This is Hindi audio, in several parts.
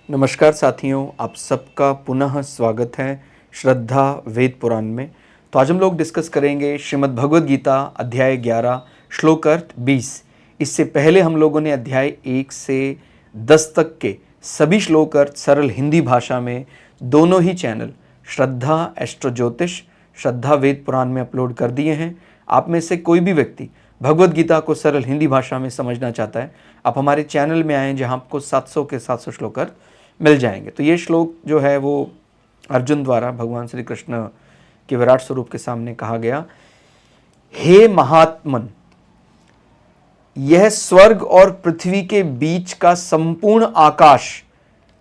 नमस्कार साथियों, आप सबका पुनः स्वागत है श्रद्धा वेद पुराण में। तो आज हम लोग डिस्कस करेंगे श्रीमद् भगवद गीता अध्याय 11 श्लोक अर्थ 20। इससे पहले हम लोगों ने अध्याय 1 से 10 तक के सभी श्लोक अर्थ सरल हिंदी भाषा में दोनों ही चैनल श्रद्धा एस्ट्रो ज्योतिष, श्रद्धा वेद पुराण में अपलोड कर दिए हैं। आप में से कोई भी व्यक्ति भगवद गीता को सरल हिंदी भाषा में समझना चाहता है, आप हमारे चैनल में आएँ जहाँ आपको 700 के 700 श्लोक अर्थ मिल जाएंगे। तो ये श्लोक जो है वो अर्जुन द्वारा भगवान श्री कृष्ण के विराट स्वरूप के सामने कहा गया। हे महात्मन, यह स्वर्ग और पृथ्वी के बीच का संपूर्ण आकाश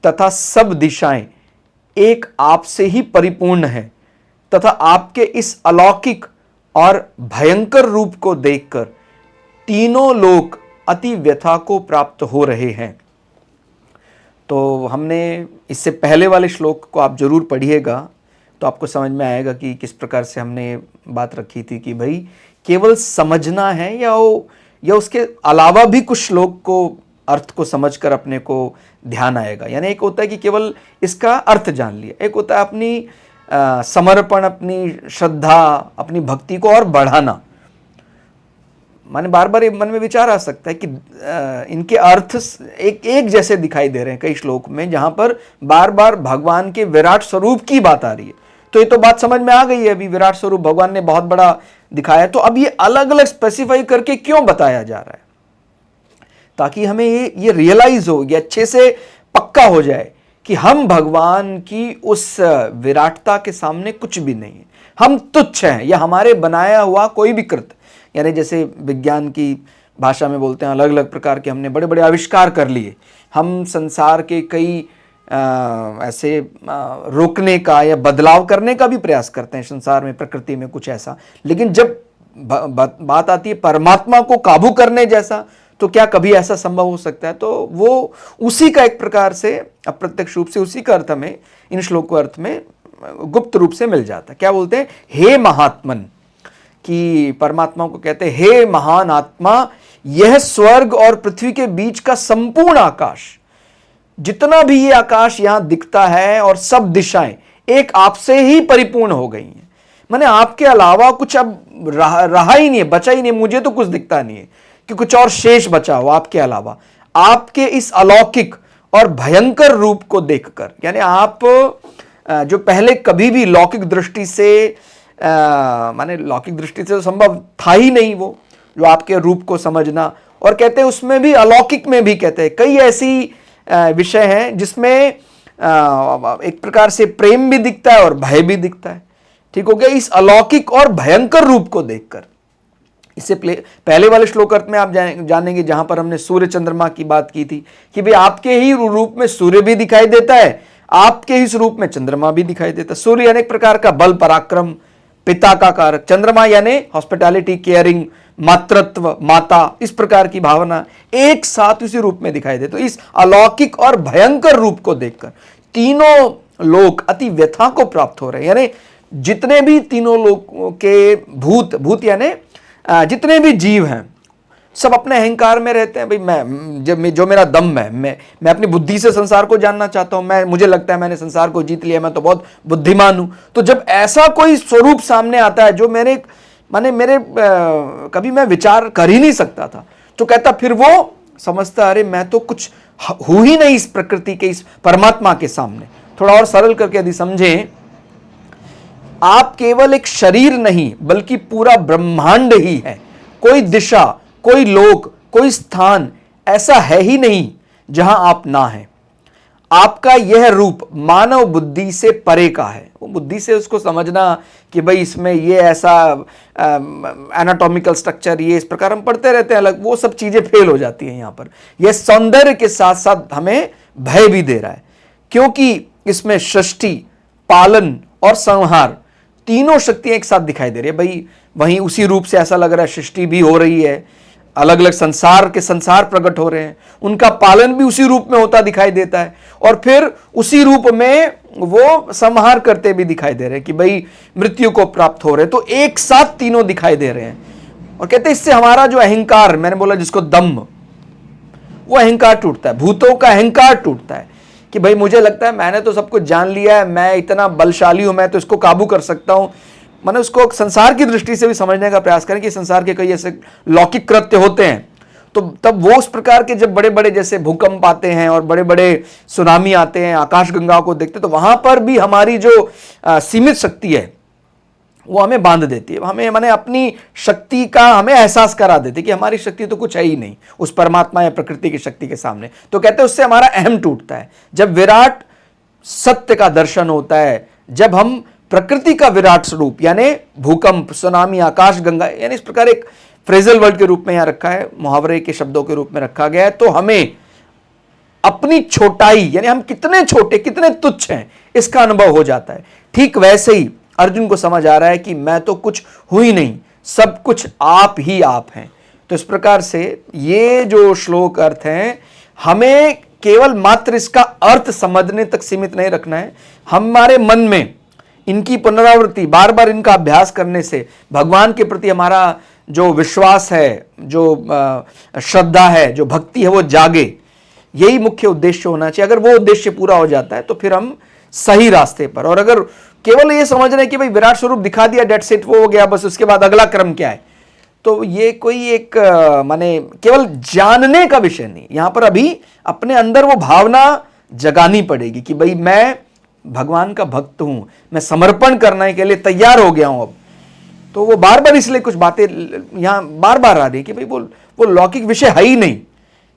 तथा सब दिशाएं एक आपसे ही परिपूर्ण है तथा आपके इस अलौकिक और भयंकर रूप को देखकर तीनों लोक अति व्यथा को प्राप्त हो रहे हैं। तो हमने इससे पहले वाले श्लोक को आप जरूर पढ़िएगा तो आपको समझ में आएगा कि किस प्रकार से हमने बात रखी थी कि भाई केवल समझना है या उसके अलावा भी कुछ श्लोक को अर्थ को समझकर अपने को ध्यान आएगा। यानी एक होता है कि केवल इसका अर्थ जान लिया, एक होता है अपनी समर्पण, अपनी श्रद्धा, अपनी भक्ति को और बढ़ाना। माने बार बार मन में विचार आ सकता है कि इनके अर्थ एक जैसे दिखाई दे रहे हैं कई श्लोक में, जहां पर बार बार भगवान के विराट स्वरूप की बात आ रही है। तो ये तो बात समझ में आ गई है, अभी विराट स्वरूप भगवान ने बहुत बड़ा दिखाया, तो अब ये अलग अलग स्पेसिफाई करके क्यों बताया जा रहा है, ताकि हमें ये रियलाइज हो, ये अच्छे से पक्का हो जाए कि हम भगवान की उस विराटता के सामने कुछ भी नहीं है, हम तुच्छ हैं, या हमारे बनाया हुआ कोई भी कृत। यानी जैसे विज्ञान की भाषा में बोलते हैं, अलग अलग प्रकार के हमने बड़े बड़े आविष्कार कर लिए, हम संसार के कई ऐसे रोकने का या बदलाव करने का भी प्रयास करते हैं संसार में, प्रकृति में कुछ ऐसा। लेकिन जब बात आती है परमात्मा को काबू करने जैसा, तो क्या कभी ऐसा संभव हो सकता है? तो वो उसी का एक प्रकार से अप्रत्यक्ष रूप से उसी का अर्थ हमें इन श्लोकों अर्थ में गुप्त रूप से मिल जाता है। क्या बोलते हैं? हे महात्मन, कि परमात्मा को कहते हैं हे महान आत्मा, यह स्वर्ग और पृथ्वी के बीच का संपूर्ण आकाश, जितना भी ये आकाश यहां दिखता है और सब दिशाएं एक आपसे ही परिपूर्ण हो गई हैं। माने आपके अलावा कुछ अब रहा ही नहीं है, बचा ही नहीं, मुझे तो कुछ दिखता नहीं है कि कुछ और शेष बचा हो आपके अलावा। आपके इस अलौकिक और भयंकर रूप को देखकर, यानी आप जो पहले कभी भी लौकिक दृष्टि से माने लौकिक दृष्टि से तो संभव था ही नहीं वो, जो आपके रूप को समझना, और कहते हैं उसमें भी अलौकिक में भी कहते हैं कई ऐसी विषय हैं जिसमें एक प्रकार से प्रेम भी दिखता है और भय भी दिखता है। ठीक हो गया? इस अलौकिक और भयंकर रूप को देखकर, इससे पहले वाले श्लोक अर्थ में आप जानेंगे जहां पर हमने सूर्य चंद्रमा की बात की थी कि भाई आपके ही रूप में सूर्य भी दिखाई देता है, आपके ही रूप में चंद्रमा भी दिखाई देता है। सूर्य अनेक प्रकार का बल पराक्रम, पिता का कारक, चंद्रमा यानी हॉस्पिटैलिटी, केयरिंग, मातृत्व, माता, इस प्रकार की भावना एक साथ उसी रूप में दिखाई दे। तो इस अलौकिक और भयंकर रूप को देखकर तीनों लोग अति व्यथा को प्राप्त हो रहे हैं। यानी जितने भी तीनों लोगों के भूत यानी जितने भी जीव हैं, सब अपने अहंकार में रहते हैं। भाई जो मेरा दम है, मैं अपनी बुद्धि से संसार को जानना चाहता हूं, मुझे लगता है मैंने संसार को जीत लिया, मैं तो बहुत बुद्धिमान हूं। तो जब ऐसा कोई स्वरूप सामने आता है जो मेरे कभी मैं विचार कर ही नहीं सकता था, तो कहता फिर वो समझता अरे मैं तो कुछ हूं ही नहीं इस प्रकृति के, इस परमात्मा के सामने। थोड़ा और सरल करके यदि समझें, आप केवल एक शरीर नहीं बल्कि पूरा ब्रह्मांड ही है। कोई दिशा, कोई लोक, कोई स्थान ऐसा है ही नहीं जहां आप ना हैं। आपका यह रूप मानव बुद्धि से परे का है। वो बुद्धि से उसको समझना कि भाई इसमें ये ऐसा एनाटॉमिकल स्ट्रक्चर, ये इस प्रकार हम पढ़ते रहते हैं अलग, वो सब चीजें फेल हो जाती हैं। यहां पर यह सौंदर्य के साथ साथ हमें भय भी दे रहा है, क्योंकि इसमें सृष्टि, पालन और संहार तीनों शक्तियां एक साथ दिखाई दे रही है। भाई वहीं उसी रूप से ऐसा लग रहा है सृष्टि भी हो रही है, अलग अलग संसार प्रकट हो रहे हैं, उनका पालन भी उसी रूप में होता दिखाई देता है, और फिर उसी रूप में वो संहार करते भी दिखाई दे रहे हैं कि भाई मृत्यु को प्राप्त हो रहे हैं। तो एक साथ तीनों दिखाई दे रहे हैं, और कहते हैं इससे हमारा जो अहंकार, मैंने बोला जिसको दम्भ, वो अहंकार टूटता है, भूतों का अहंकार टूटता है कि भाई मुझे लगता है मैंने तो सब कुछ जान लिया है, मैं इतना बलशाली हूं, मैं तो इसको काबू कर सकता हूं। मैंने उसको संसार की दृष्टि से भी समझने का प्रयास करें कि संसार के कई ऐसे लौकिक कृत्य होते हैं, तो तब वो उस प्रकार के जब बड़े बड़े जैसे भूकंप आते हैं और बड़े बड़े सुनामी आते हैं, आकाश गंगाओं को देखते, तो वहां पर भी हमारी जो सीमित शक्ति है वो हमें बांध देती है, हमें माने अपनी शक्ति का हमें एहसास करा देती है कि हमारी शक्ति तो कुछ है ही नहीं उस परमात्मा या प्रकृति की शक्ति के सामने। तो कहते हैं उससे हमारा अहम टूटता है। जब विराट सत्य का दर्शन होता है, जब हम प्रकृति का विराट स्वरूप यानी भूकंप, सुनामी, आकाश गंगा, यानी इस प्रकार एक फ्रेजल वर्ड के रूप में यहां रखा है, मुहावरे के शब्दों के रूप में रखा गया है, तो हमें अपनी छोटाई यानी हम कितने छोटे, कितने तुच्छ हैं, इसका अनुभव हो जाता है। ठीक वैसे ही अर्जुन को समझ आ रहा है कि मैं तो कुछ हूं ही नहीं, सब कुछ आप ही आप हैं। तो इस प्रकार से ये जो श्लोक अर्थ हैं, हमें केवल मात्र इसका अर्थ समझने तक सीमित नहीं रखना है, हमारे मन में इनकी पुनरावृत्ति, बार बार इनका अभ्यास करने से भगवान के प्रति हमारा जो विश्वास है, जो श्रद्धा है, जो भक्ति है, वो जागे। यही मुख्य उद्देश्य होना चाहिए। अगर वो उद्देश्य पूरा हो जाता है तो फिर हम सही रास्ते पर। और अगर केवल ये समझ रहे हैं कि भाई विराट स्वरूप दिखा दिया, डेट सेट, वो हो गया, बस उसके बाद अगला क्रम क्या है, तो ये कोई एक माने केवल जानने का विषय नहीं। यहां पर अभी अपने अंदर वो भावना जगानी पड़ेगी कि भाई मैं भगवान का भक्त हूं, मैं समर्पण करने के लिए तैयार हो गया हूं अब। तो वो बार बार इसलिए कुछ बातें यहां बार बार आ रही कि भाई वो लौकिक विषय है ही नहीं,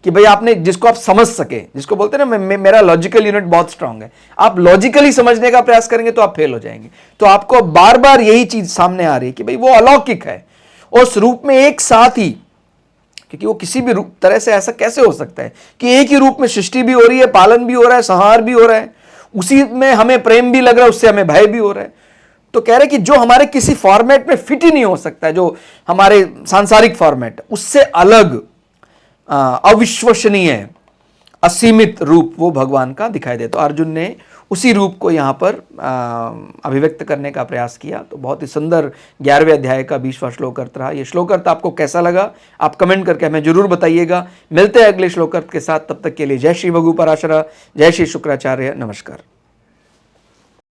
कि भाई आपने जिसको आप समझ सके, जिसको बोलते हैं ना मेरा लॉजिकल यूनिट बहुत स्ट्रांग है, आप लॉजिकली समझने का प्रयास करेंगे तो आप फेल हो जाएंगे। तो आपको बार बार यही चीज सामने आ रही है कि भाई वो अलौकिक है उस रूप में एक साथ ही, क्योंकि वो किसी भी रूप तरह से ऐसा कैसे हो सकता है कि एक ही रूप में सृष्टि भी हो रही है, पालन भी हो रहा है, संहार भी हो रहा है, उसी में हमें प्रेम भी लग रहा है, उससे हमें भय भी हो रहा है। तो कह रहे कि जो हमारे किसी फॉर्मेट में फिट ही नहीं हो सकता, जो हमारे सांसारिक फॉर्मेट, उससे अलग अविश्वसनीय, असीमित रूप वो भगवान का दिखाई दे। तो अर्जुन ने उसी रूप को यहाँ पर अभिव्यक्त करने का प्रयास किया। तो बहुत ही सुंदर 11वें अध्याय का 20वां श्लोक अर्थ रहा। ये श्लोक अर्थ आपको कैसा लगा, आप कमेंट करके हमें जरूर बताइएगा। मिलते हैं अगले श्लोक अर्थ के साथ, तब तक के लिए जय श्री भगु पराशरा, जय श्री शुक्राचार्य, नमस्कार।